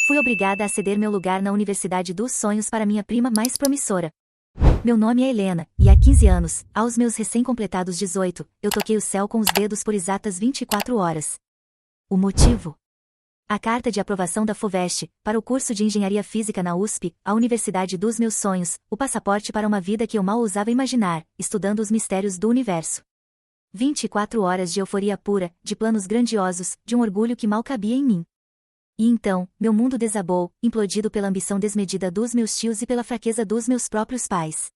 Fui obrigada a ceder meu lugar na Universidade dos Sonhos para minha prima mais promissora. Meu nome é Helena, e há 15 anos, aos meus recém-completados 18, eu toquei o céu com os dedos por exatas 24 horas. O motivo? A carta de aprovação da FUVEST, para o curso de Engenharia Física na USP, a universidade dos meus sonhos, o passaporte para uma vida que eu mal ousava imaginar, estudando os mistérios do universo. 24 horas de euforia pura, de planos grandiosos, de um orgulho que mal cabia em mim. E então, meu mundo desabou, implodido pela ambição desmedida dos meus tios e pela fraqueza dos meus próprios pais.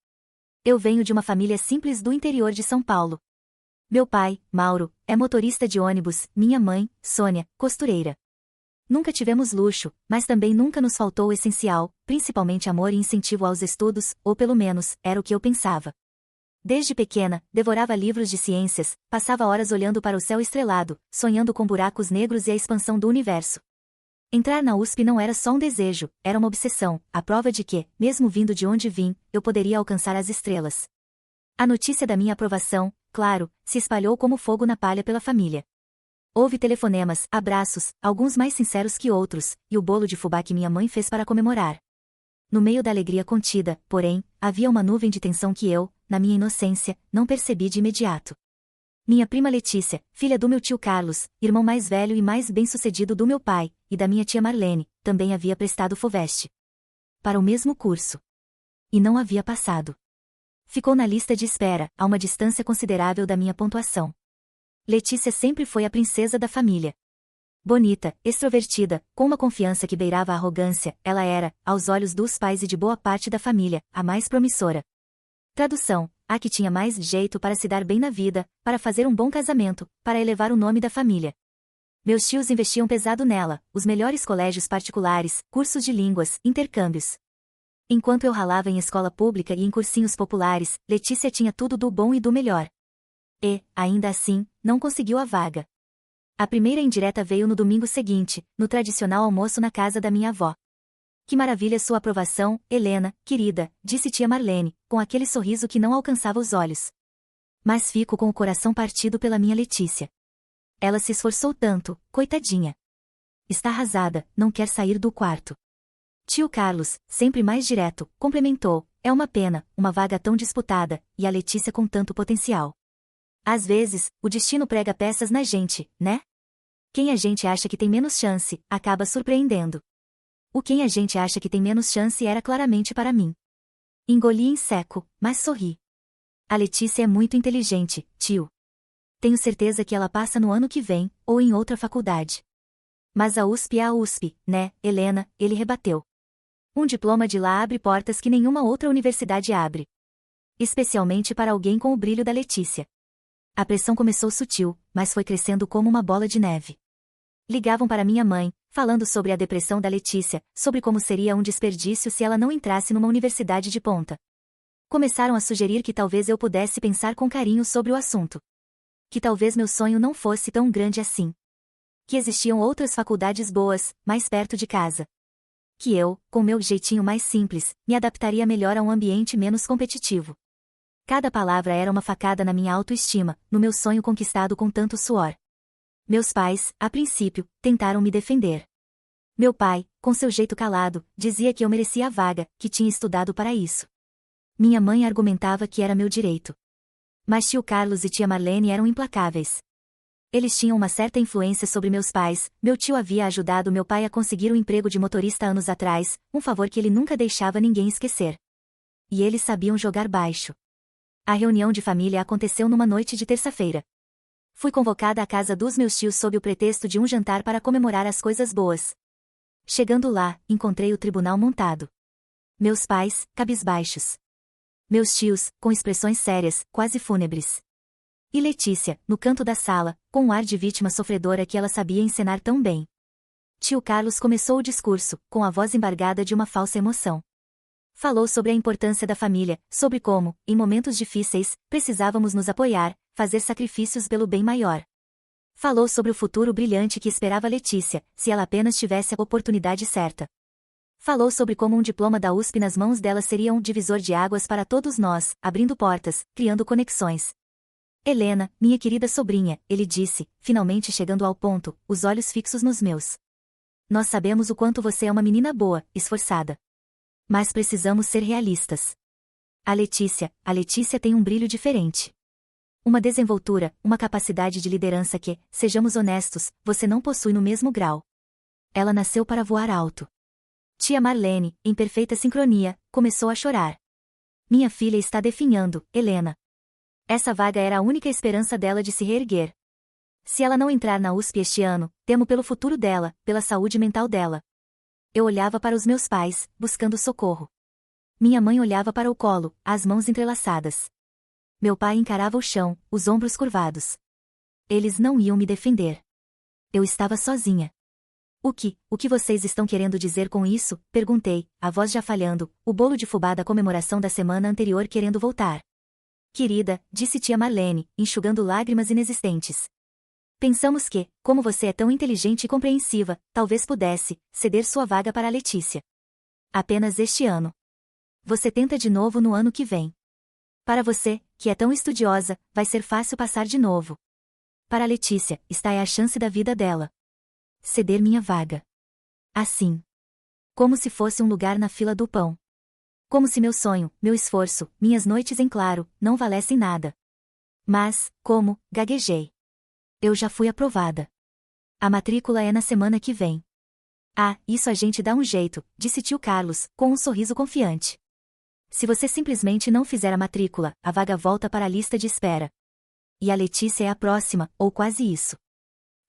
Eu venho de uma família simples do interior de São Paulo. Meu pai, Mauro, é motorista de ônibus, minha mãe, Sônia, costureira. Nunca tivemos luxo, mas também nunca nos faltou o essencial, principalmente amor e incentivo aos estudos, ou pelo menos, era o que eu pensava. Desde pequena, devorava livros de ciências, passava horas olhando para o céu estrelado, sonhando com buracos negros e a expansão do universo. Entrar na USP não era só um desejo, era uma obsessão, a prova de que, mesmo vindo de onde vim, eu poderia alcançar as estrelas. A notícia da minha aprovação, claro, se espalhou como fogo na palha pela família. Houve telefonemas, abraços, alguns mais sinceros que outros, e o bolo de fubá que minha mãe fez para comemorar. No meio da alegria contida, porém, havia uma nuvem de tensão que eu, na minha inocência, não percebi de imediato. Minha prima Letícia, filha do meu tio Carlos, irmão mais velho e mais bem-sucedido do meu pai, e da minha tia Marlene, também havia prestado FUVEST. Para o mesmo curso. E não havia passado. Ficou na lista de espera, a uma distância considerável da minha pontuação. Letícia sempre foi a princesa da família. Bonita, extrovertida, com uma confiança que beirava a arrogância, ela era, aos olhos dos pais e de boa parte da família, a mais promissora. Tradução: a que tinha mais jeito para se dar bem na vida, para fazer um bom casamento, para elevar o nome da família. Meus tios investiam pesado nela, os melhores colégios particulares, cursos de línguas, intercâmbios. Enquanto eu ralava em escola pública e em cursinhos populares, Letícia tinha tudo do bom e do melhor. E, ainda assim, não conseguiu a vaga. A primeira indireta veio no domingo seguinte, no tradicional almoço na casa da minha avó. Que maravilha sua aprovação, Helena, querida, disse tia Marlene, com aquele sorriso que não alcançava os olhos. Mas fico com o coração partido pela minha Letícia. Ela se esforçou tanto, coitadinha. Está arrasada, não quer sair do quarto. Tio Carlos, sempre mais direto, complementou, é uma pena, uma vaga tão disputada, e a Letícia com tanto potencial. Às vezes, o destino prega peças na gente, né? Quem a gente acha que tem menos chance, acaba surpreendendo. O quem a gente acha que tem menos chance era claramente para mim. Engoli em seco, mas sorri. A Letícia é muito inteligente, tio. Tenho certeza que ela passa no ano que vem, ou em outra faculdade. Mas a USP é a USP, né, Helena, ele rebateu. Um diploma de lá abre portas que nenhuma outra universidade abre. Especialmente para alguém com o brilho da Letícia. A pressão começou sutil, mas foi crescendo como uma bola de neve. Ligavam para minha mãe, falando sobre a depressão da Letícia, sobre como seria um desperdício se ela não entrasse numa universidade de ponta. Começaram a sugerir que talvez eu pudesse pensar com carinho sobre o assunto. Que talvez meu sonho não fosse tão grande assim. Que existiam outras faculdades boas, mais perto de casa. Que eu, com meu jeitinho mais simples, me adaptaria melhor a um ambiente menos competitivo. Cada palavra era uma facada na minha autoestima, no meu sonho conquistado com tanto suor. Meus pais, a princípio, tentaram me defender. Meu pai, com seu jeito calado, dizia que eu merecia a vaga, que tinha estudado para isso. Minha mãe argumentava que era meu direito. Mas tio Carlos e tia Marlene eram implacáveis. Eles tinham uma certa influência sobre meus pais, meu tio havia ajudado meu pai a conseguir um emprego de motorista anos atrás, um favor que ele nunca deixava ninguém esquecer. E eles sabiam jogar baixo. A reunião de família aconteceu numa noite de terça-feira. Fui convocada à casa dos meus tios sob o pretexto de um jantar para comemorar as coisas boas. Chegando lá, encontrei o tribunal montado. Meus pais, cabisbaixos. Meus tios, com expressões sérias, quase fúnebres. E Letícia, no canto da sala, com um ar de vítima sofredora que ela sabia encenar tão bem. Tio Carlos começou o discurso, com a voz embargada de uma falsa emoção. Falou sobre a importância da família, sobre como, em momentos difíceis, precisávamos nos apoiar, fazer sacrifícios pelo bem maior. Falou sobre o futuro brilhante que esperava Letícia, se ela apenas tivesse a oportunidade certa. Falou sobre como um diploma da USP nas mãos dela seria um divisor de águas para todos nós, abrindo portas, criando conexões. Helena, minha querida sobrinha, ele disse, finalmente chegando ao ponto, os olhos fixos nos meus. Nós sabemos o quanto você é uma menina boa, esforçada. Mas precisamos ser realistas. A Letícia tem um brilho diferente. Uma desenvoltura, uma capacidade de liderança que, sejamos honestos, você não possui no mesmo grau. Ela nasceu para voar alto. Tia Marlene, em perfeita sincronia, começou a chorar. Minha filha está definhando, Helena. Essa vaga era a única esperança dela de se reerguer. Se ela não entrar na USP este ano, temo pelo futuro dela, pela saúde mental dela. Eu olhava para os meus pais, buscando socorro. Minha mãe olhava para o colo, as mãos entrelaçadas. Meu pai encarava o chão, os ombros curvados. Eles não iam me defender. Eu estava sozinha. O que vocês estão querendo dizer com isso? Perguntei, a voz já falhando, o bolo de fubá da comemoração da semana anterior querendo voltar. Querida, disse tia Marlene, enxugando lágrimas inexistentes. Pensamos que, como você é tão inteligente e compreensiva, talvez pudesse ceder sua vaga para a Letícia. Apenas este ano. Você tenta de novo no ano que vem. Para você, que é tão estudiosa, vai ser fácil passar de novo. Para a Letícia, esta é a chance da vida dela. Ceder minha vaga. Assim. Como se fosse um lugar na fila do pão. Como se meu sonho, meu esforço, minhas noites em claro, não valessem nada. Mas, como, gaguejei. Eu já fui aprovada. A matrícula é na semana que vem. Ah, isso a gente dá um jeito, disse tio Carlos, com um sorriso confiante. Se você simplesmente não fizer a matrícula, a vaga volta para a lista de espera. E a Letícia é a próxima, ou quase isso.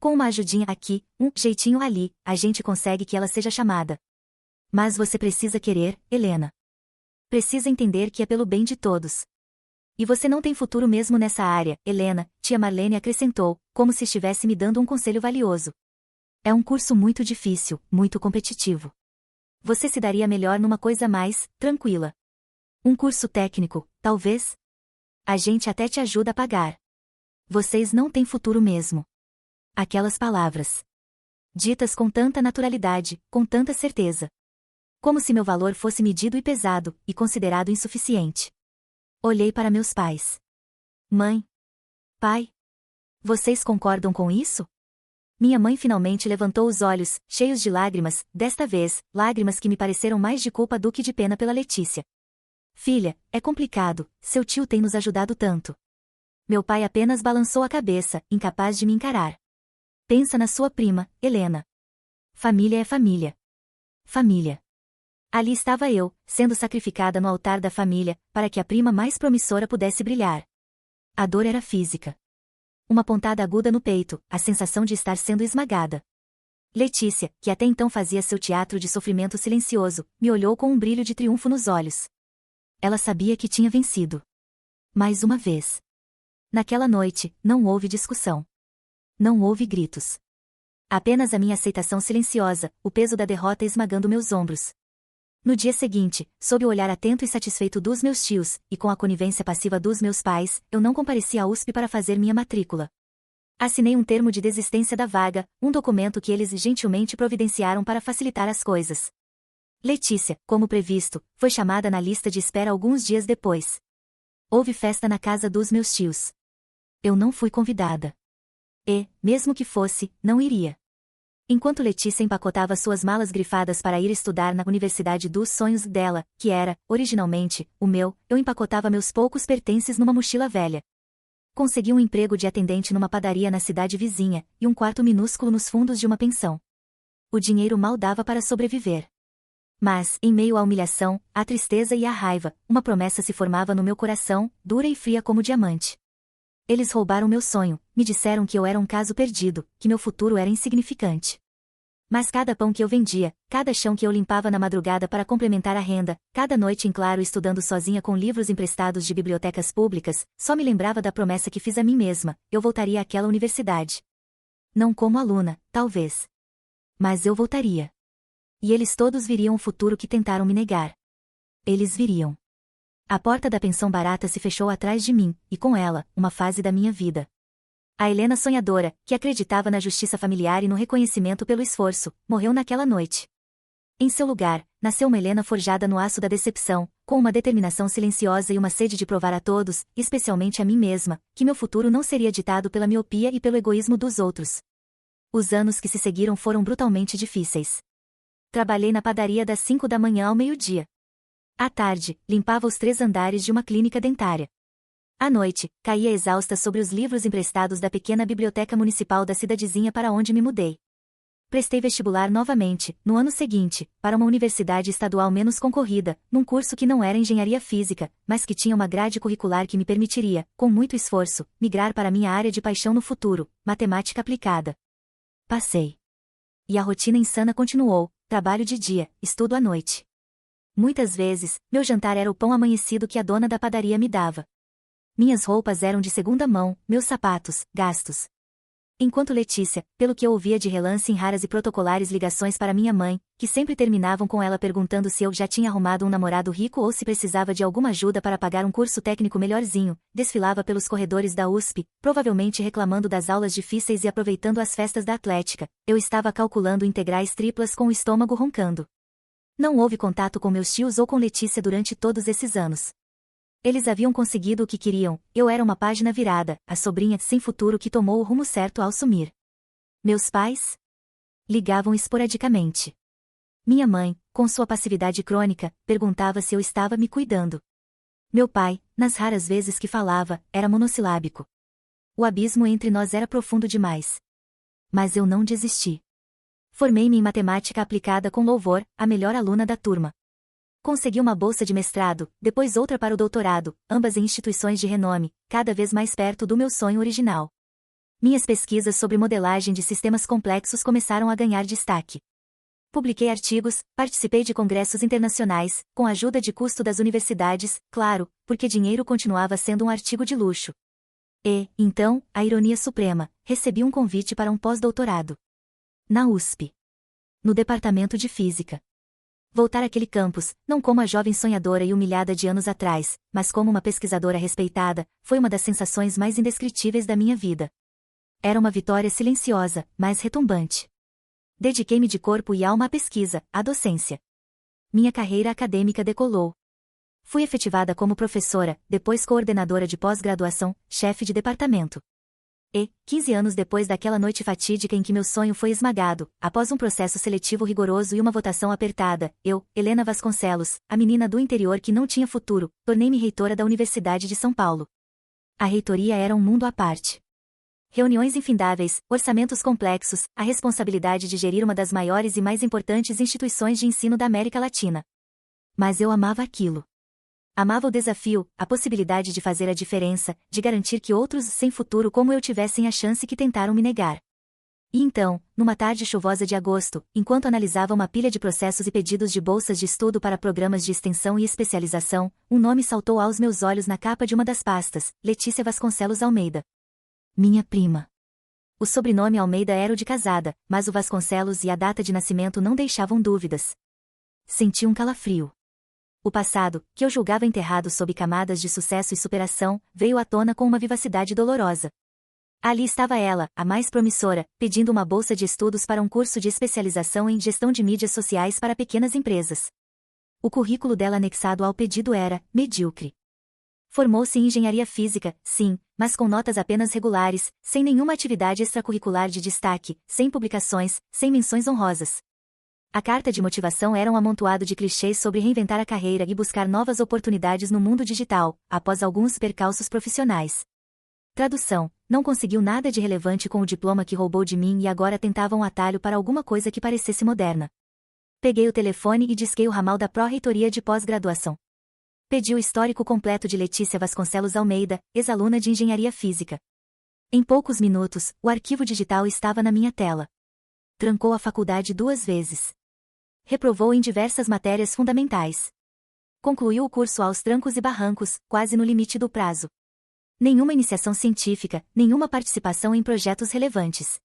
Com uma ajudinha aqui, um jeitinho ali, a gente consegue que ela seja chamada. Mas você precisa querer, Helena. Precisa entender que é pelo bem de todos. E você não tem futuro mesmo nessa área, Helena, tia Marlene acrescentou, como se estivesse me dando um conselho valioso. É um curso muito difícil, muito competitivo. Você se daria melhor numa coisa mais tranquila. Um curso técnico, talvez? A gente até te ajuda a pagar. Vocês não têm futuro mesmo. Aquelas palavras. Ditas com tanta naturalidade, com tanta certeza. Como se meu valor fosse medido e pesado, e considerado insuficiente. Olhei para meus pais. Mãe. Pai. Vocês concordam com isso? Minha mãe finalmente levantou os olhos, cheios de lágrimas, desta vez, lágrimas que me pareceram mais de culpa do que de pena pela Letícia. Filha, é complicado, seu tio tem nos ajudado tanto. Meu pai apenas balançou a cabeça, incapaz de me encarar. Pensa na sua prima, Helena. Família é família. Família. Ali estava eu, sendo sacrificada no altar da família, para que a prima mais promissora pudesse brilhar. A dor era física. Uma pontada aguda no peito, a sensação de estar sendo esmagada. Letícia, que até então fazia seu teatro de sofrimento silencioso, me olhou com um brilho de triunfo nos olhos. Ela sabia que tinha vencido. Mais uma vez. Naquela noite, não houve discussão. Não houve gritos. Apenas a minha aceitação silenciosa, o peso da derrota esmagando meus ombros. No dia seguinte, sob o olhar atento e satisfeito dos meus tios, e com a conivência passiva dos meus pais, eu não compareci à USP para fazer minha matrícula. Assinei um termo de desistência da vaga, um documento que eles gentilmente providenciaram para facilitar as coisas. Letícia, como previsto, foi chamada na lista de espera alguns dias depois. Houve festa na casa dos meus tios. Eu não fui convidada. E, mesmo que fosse, não iria. Enquanto Letícia empacotava suas malas grifadas para ir estudar na universidade dos sonhos dela, que era, originalmente, o meu, eu empacotava meus poucos pertences numa mochila velha. Consegui um emprego de atendente numa padaria na cidade vizinha, e um quarto minúsculo nos fundos de uma pensão. O dinheiro mal dava para sobreviver. Mas, em meio à humilhação, à tristeza e à raiva, uma promessa se formava no meu coração, dura e fria como diamante. Eles roubaram meu sonho, me disseram que eu era um caso perdido, que meu futuro era insignificante. Mas cada pão que eu vendia, cada chão que eu limpava na madrugada para complementar a renda, cada noite em claro estudando sozinha com livros emprestados de bibliotecas públicas, só me lembrava da promessa que fiz a mim mesma, eu voltaria àquela universidade. Não como aluna, talvez. Mas eu voltaria. E eles todos viriam o futuro que tentaram me negar. Eles viriam. A porta da pensão barata se fechou atrás de mim, e com ela, uma fase da minha vida. A Helena sonhadora, que acreditava na justiça familiar e no reconhecimento pelo esforço, morreu naquela noite. Em seu lugar, nasceu uma Helena forjada no aço da decepção, com uma determinação silenciosa e uma sede de provar a todos, especialmente a mim mesma, que meu futuro não seria ditado pela miopia e pelo egoísmo dos outros. Os anos que se seguiram foram brutalmente difíceis. Trabalhei na padaria das 5 da manhã ao meio-dia. À tarde, limpava os 3 andares de uma clínica dentária. À noite, caía exausta sobre os livros emprestados da pequena biblioteca municipal da cidadezinha para onde me mudei. Prestei vestibular novamente, no ano seguinte, para uma universidade estadual menos concorrida, num curso que não era engenharia física, mas que tinha uma grade curricular que me permitiria, com muito esforço, migrar para minha área de paixão no futuro, matemática aplicada. Passei. E a rotina insana continuou, trabalho de dia, estudo à noite. Muitas vezes, meu jantar era o pão amanhecido que a dona da padaria me dava. Minhas roupas eram de segunda mão, meus sapatos, gastos. Enquanto Letícia, pelo que eu ouvia de relance em raras e protocolares ligações para minha mãe, que sempre terminavam com ela perguntando se eu já tinha arrumado um namorado rico ou se precisava de alguma ajuda para pagar um curso técnico melhorzinho, desfilava pelos corredores da USP, provavelmente reclamando das aulas difíceis e aproveitando as festas da atlética, eu estava calculando integrais triplas com o estômago roncando. Não houve contato com meus tios ou com Letícia durante todos esses anos. Eles haviam conseguido o que queriam, eu era uma página virada, a sobrinha sem futuro que tomou o rumo certo ao sumir. Meus pais? Ligavam esporadicamente. Minha mãe, com sua passividade crônica, perguntava se eu estava me cuidando. Meu pai, nas raras vezes que falava, era monossilábico. O abismo entre nós era profundo demais. Mas eu não desisti. Formei-me em matemática aplicada com louvor, a melhor aluna da turma. Consegui uma bolsa de mestrado, depois outra para o doutorado, ambas em instituições de renome, cada vez mais perto do meu sonho original. Minhas pesquisas sobre modelagem de sistemas complexos começaram a ganhar destaque. Publiquei artigos, participei de congressos internacionais, com a ajuda de custo das universidades, claro, porque dinheiro continuava sendo um artigo de luxo. E, então, a ironia suprema, recebi um convite para um pós-doutorado. Na USP. No departamento de Física. Voltar àquele campus, não como a jovem sonhadora e humilhada de anos atrás, mas como uma pesquisadora respeitada, foi uma das sensações mais indescritíveis da minha vida. Era uma vitória silenciosa, mas retumbante. Dediquei-me de corpo e alma à pesquisa, à docência. Minha carreira acadêmica decolou. Fui efetivada como professora, depois coordenadora de pós-graduação, chefe de departamento. E, 15 anos depois daquela noite fatídica em que meu sonho foi esmagado, após um processo seletivo rigoroso e uma votação apertada, eu, Helena Vasconcelos, a menina do interior que não tinha futuro, tornei-me reitora da Universidade de São Paulo. A reitoria era um mundo à parte. Reuniões infindáveis, orçamentos complexos, a responsabilidade de gerir uma das maiores e mais importantes instituições de ensino da América Latina. Mas eu amava aquilo. Amava o desafio, a possibilidade de fazer a diferença, de garantir que outros sem futuro como eu tivessem a chance que tentaram me negar. E então, numa tarde chuvosa de agosto, enquanto analisava uma pilha de processos e pedidos de bolsas de estudo para programas de extensão e especialização, um nome saltou aos meus olhos na capa de uma das pastas: Letícia Vasconcelos Almeida. Minha prima. O sobrenome Almeida era o de casada, mas o Vasconcelos e a data de nascimento não deixavam dúvidas. Senti um calafrio. O passado, que eu julgava enterrado sob camadas de sucesso e superação, veio à tona com uma vivacidade dolorosa. Ali estava ela, a mais promissora, pedindo uma bolsa de estudos para um curso de especialização em gestão de mídias sociais para pequenas empresas. O currículo dela anexado ao pedido era medíocre. Formou-se em engenharia física, sim, mas com notas apenas regulares, sem nenhuma atividade extracurricular de destaque, sem publicações, sem menções honrosas. A carta de motivação era um amontoado de clichês sobre reinventar a carreira e buscar novas oportunidades no mundo digital, após alguns percalços profissionais. Tradução: não conseguiu nada de relevante com o diploma que roubou de mim e agora tentava um atalho para alguma coisa que parecesse moderna. Peguei o telefone e disquei o ramal da Pró-Reitoria de Pós-Graduação. Pedi o histórico completo de Letícia Vasconcelos Almeida, ex-aluna de Engenharia Física. Em poucos minutos, o arquivo digital estava na minha tela. Trancou a faculdade 2 vezes. Reprovou em diversas matérias fundamentais. Concluiu o curso aos trancos e barrancos, quase no limite do prazo. Nenhuma iniciação científica, nenhuma participação em projetos relevantes.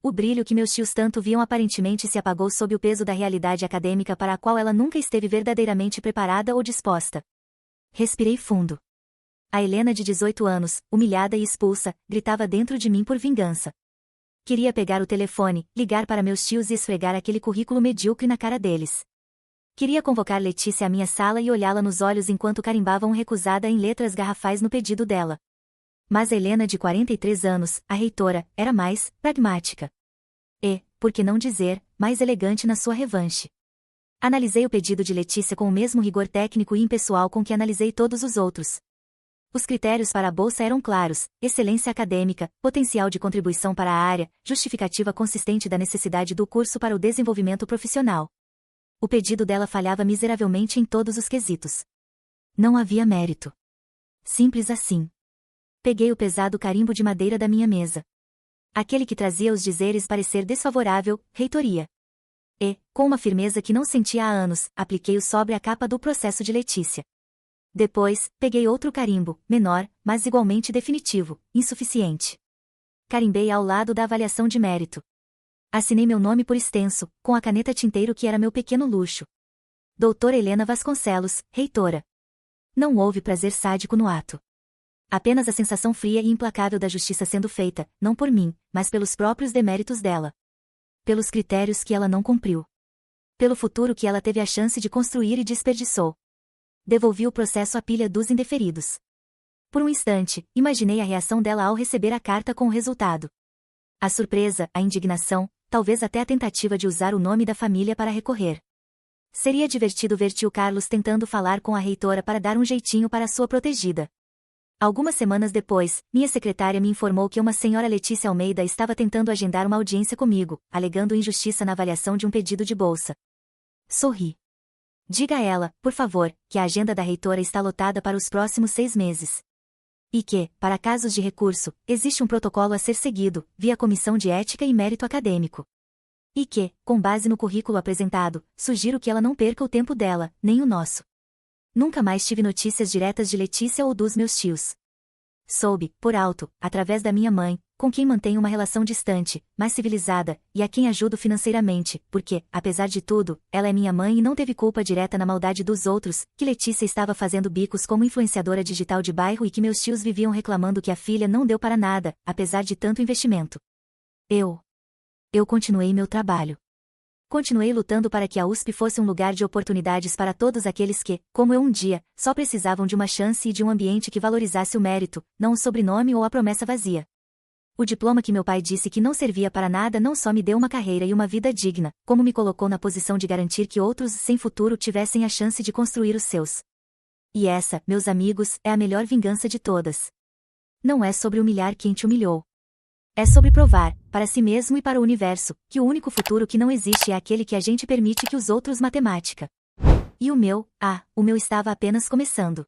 O brilho que meus tios tanto viam aparentemente se apagou sob o peso da realidade acadêmica para a qual ela nunca esteve verdadeiramente preparada ou disposta. Respirei fundo. A Helena de 18 anos, humilhada e expulsa, gritava dentro de mim por vingança. Queria pegar o telefone, ligar para meus tios e esfregar aquele currículo medíocre na cara deles. Queria convocar Letícia à minha sala e olhá-la nos olhos enquanto carimbava um recusada em letras garrafais no pedido dela. Mas a Helena de 43 anos, a reitora, era mais pragmática. por que não dizer, mais elegante na sua revanche. Analisei o pedido de Letícia com o mesmo rigor técnico e impessoal com que analisei todos os outros. Os critérios para a bolsa eram claros: excelência acadêmica, potencial de contribuição para a área, justificativa consistente da necessidade do curso para o desenvolvimento profissional. O pedido dela falhava miseravelmente em todos os quesitos. Não havia mérito. Simples assim. Peguei o pesado carimbo de madeira da minha mesa. Aquele que trazia os dizeres parecer desfavorável, reitoria. E, com uma firmeza que não sentia há anos, apliquei-o sobre a capa do processo de Letícia. Depois, peguei outro carimbo, menor, mas igualmente definitivo, insuficiente. Carimbei ao lado da avaliação de mérito. Assinei meu nome por extenso, com a caneta tinteiro que era meu pequeno luxo. Doutora Helena Vasconcelos, reitora. Não houve prazer sádico no ato. Apenas a sensação fria e implacável da justiça sendo feita, não por mim, mas pelos próprios deméritos dela. Pelos critérios que ela não cumpriu. Pelo futuro que ela teve a chance de construir e desperdiçou. Devolvi o processo à pilha dos indeferidos. Por um instante, imaginei a reação dela ao receber a carta com o resultado. A surpresa, a indignação, talvez até a tentativa de usar o nome da família para recorrer. Seria divertido ver tio Carlos tentando falar com a reitora para dar um jeitinho para sua protegida. Algumas semanas depois, minha secretária me informou que uma senhora Letícia Almeida estava tentando agendar uma audiência comigo, alegando injustiça na avaliação de um pedido de bolsa. Sorri. Diga a ela, por favor, que a agenda da reitora está lotada para os próximos 6 meses. E que, para casos de recurso, existe um protocolo a ser seguido, via Comissão de Ética e Mérito Acadêmico. E que, com base no currículo apresentado, sugiro que ela não perca o tempo dela, nem o nosso. Nunca mais tive notícias diretas de Letícia ou dos meus tios. Soube, por alto, através da minha mãe, com quem mantenho uma relação distante, mas civilizada, e a quem ajudo financeiramente, porque, apesar de tudo, ela é minha mãe e não teve culpa direta na maldade dos outros, que Letícia estava fazendo bicos como influenciadora digital de bairro e que meus tios viviam reclamando que a filha não deu para nada, apesar de tanto investimento. Eu continuei meu trabalho. Continuei lutando para que a USP fosse um lugar de oportunidades para todos aqueles que, como eu um dia, só precisavam de uma chance e de um ambiente que valorizasse o mérito, não o sobrenome ou a promessa vazia. O diploma que meu pai disse que não servia para nada não só me deu uma carreira e uma vida digna, como me colocou na posição de garantir que outros sem futuro tivessem a chance de construir os seus. E essa, meus amigos, é a melhor vingança de todas. Não é sobre humilhar quem te humilhou. É sobre provar, para si mesmo e para o universo, que o único futuro que não existe é aquele que a gente permite que os outros matemática. E o meu estava apenas começando.